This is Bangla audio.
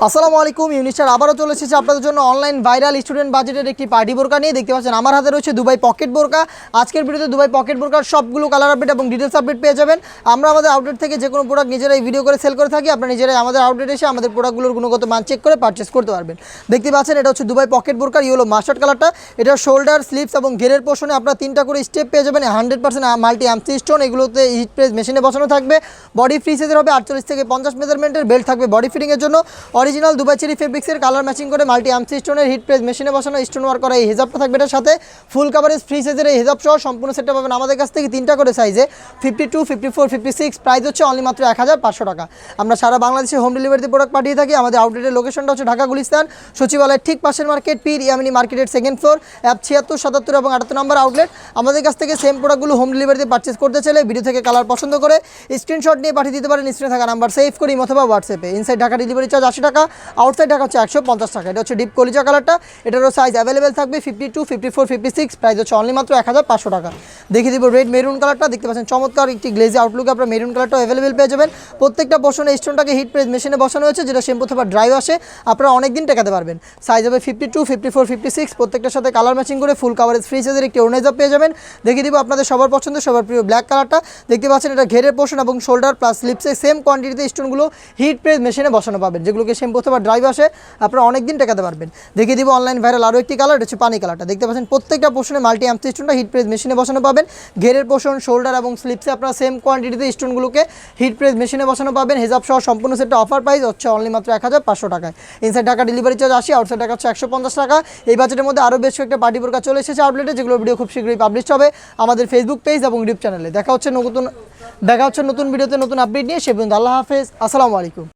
আসসালামু আলাইকুম ইউনিস্টার আবারও চলে এসেছে আপনাদের জন্য অনলাইন ভাইরাল স্টুডেন্ট বাজেটের একটি পার্টি বোরকা নিয়ে। দেখতে পাচ্ছেন আমার হাতে রয়েছে দুবাই পকেট বোরকা। আজকের ভিডিওতে দুবাই পকেট বোরকার সবগুলো কালার আপডেট এবং ডিটেলস আপডেট পেয়ে যাবেন। আমরা আমাদের আউটলেট থেকে যে কোনো প্রোডাক্ট নিজেরাই ভিডিও করে সেল করে থাকি। আপনারা নিজেরাই আমাদের আউটলেট এসে আমাদের প্রোডাক্টগুলোর গুণগত মান চেক করে পারচেস করতে পারবেন। দেখতে পাচ্ছেন এটা হচ্ছে দুবাই পকেট বোরকার ইয়েলো মাস্টার্ড কালারটা। এটা শোল্ডার, স্লিভস এবং ঘেরের পোর্শনে আপনারা 3টা করে স্টেপ পেয়ে যাবেন। 100% মাল্টি এমসি স্টোন, এগুলোতে হিট প্রেস মেশিনে বসানো থাকবে। বডি ফ্রি সাইজের হবে 48 থেকে 50 মেজারমেন্টের। বেল্ট থাকবে বডি ফিটিংয়ের জন্য। অরিজিনাল দুবাই চেরি ফেব্রিক্সের কালার ম্যাচিং করে মাল্টি এমসি স্টোনের হিট প্রেস মেশিনে বসানো স্টোন ওয়ার্ক করা এই হিজাবটা থাকবে। এটার সাথে ফুল কাভারেজ ফ্রি সাইজের এই হিজাব সহ সম্পূর্ণ সেটটা পাবেন আমাদের কাছ থেকে 3টা করে সাইজে 52, 54, 56। প্রাইস হচ্ছে অনলি মাত্র 1500 টাকা। আমরা সারা বাংলাদেশে হোম ডেলিভারিতে প্রোডাক্ট পাঠিয়ে থাকি। আমাদের আউটলেটের লোকেশনটা হচ্ছে ঢাকা গুলিস্তান সচিবালয়ের ঠিক পাশের মার্কেট, পীর ইয়ামিনী মার্কেটের 2nd ফ্লোর, অ্যাপ 76, 77 এবং 78 নম্বর আউটলেট। আমাদের কাছ থেকে সেম প্রোডাক্টগুলো হোম ডেলিভারিতে পারচেস করতে চাইলে ভিডিও থেকে কালার পছন্দ করে স্ক্রিনশট নিয়ে পাঠিয়ে দিতে পারেন স্ক্রিনে থাকা নাম্বার সেভ করি অথবা হোয়াটসঅ্যাপে। ইনসাইড ঢাকা ডেলিভারি চার্জ 80 টাকা, আউটসাইড ঢাকা হচ্ছে 150 টাকা। এটা হচ্ছে ডিপ কলিজা কালারটা। এটারও সাইজ অ্যাভেলেবেল থাকবে 52, 54, 56। প্রাইস হচ্ছে অনলি মাত্র 1500 টাকা। দেখিয়ে দিব রেড মেরুন কালারটা। দেখতে পাচ্ছেন চমৎকার একটি গ্লেজি আউটলুকে আপনারা মেরুন কালারটা অ্যাভেলেবেল পেয়ে যাবেন। প্রত্যেকটা পোর্শনে স্টোনটাকে হিট প্রেস মেশিনে বসানো হয়েছে, যেটা শ্যাম্পু অথবা ড্রাই আসে আপনারা অনেক দিন টেকাতে পারবেন। সাইজ হবে 52, 54, 56। প্রত্যেকটার সাথে কালার ম্যাচিং করে ফুল কাভারেজ ফ্রি সাইজের একটি ওড়নাইজাব পেয়ে যাবেন। দেখিয়ে দিব আপনাদের সবার পছন্দ সবার প্রিয় ব্ল্যাক কালারটা। দেখতে পাচ্ছেন এটা ঘেরের পোর্শন এবং শোল্ডার প্লাস স্লিপসে সেম কোয়ান্টিটিতে স্টোনগুলো হিট প্রেস মেশিনে বসানো পাবেন, যেগুলোকে শ্যাম্পু অথবা ড্রাই আসে আপনারা অনেক দিন টেকাতে পারবেন। দেখিয়ে দিব অনলাইন ভাইরাল আরও একটি কালার, এটা হচ্ছে পানি কালারটা। দেখতে পাচ্ছেন প্রত্যেকটা পোর্শনে মাল্টি এমসি স্টোনটা হিট প্রেস মেশিনে বসানো পাবেন। ঘেরের পোর্শন, শোল্ডার এবং স্লিপসে আপনারা সেম কোয়ান্টিটিতে স্টোনগুলোকে হিট প্রেস মেশিনে বসানো পাবেন। হেজাব সহ সম্পূর্ণ সেটটা অফার প্রাইস হচ্ছে অনলি মাত্র 1500 টাকায়। Inside Dhaka delivery charge 80, outside Dhaka হচ্ছে 150 টাকা। এই বাজেটের মধ্যে আরও বেশ কয়েকটা পার্টি বোরকা চলে এসেছে আউটলেটে, যেগুলো ভিডিও খুব শীঘ্রই পাবলিশ হবে আমাদের ফেসবুক পেজ এবং ইউটিউব চ্যানেলে। দেখা হচ্ছে নতুন ভিডিওতে নতুন আপডেট নিয়ে। সে পর্যন্ত আল্লাহ হাফেজ, আসসালামু আলাইকুম।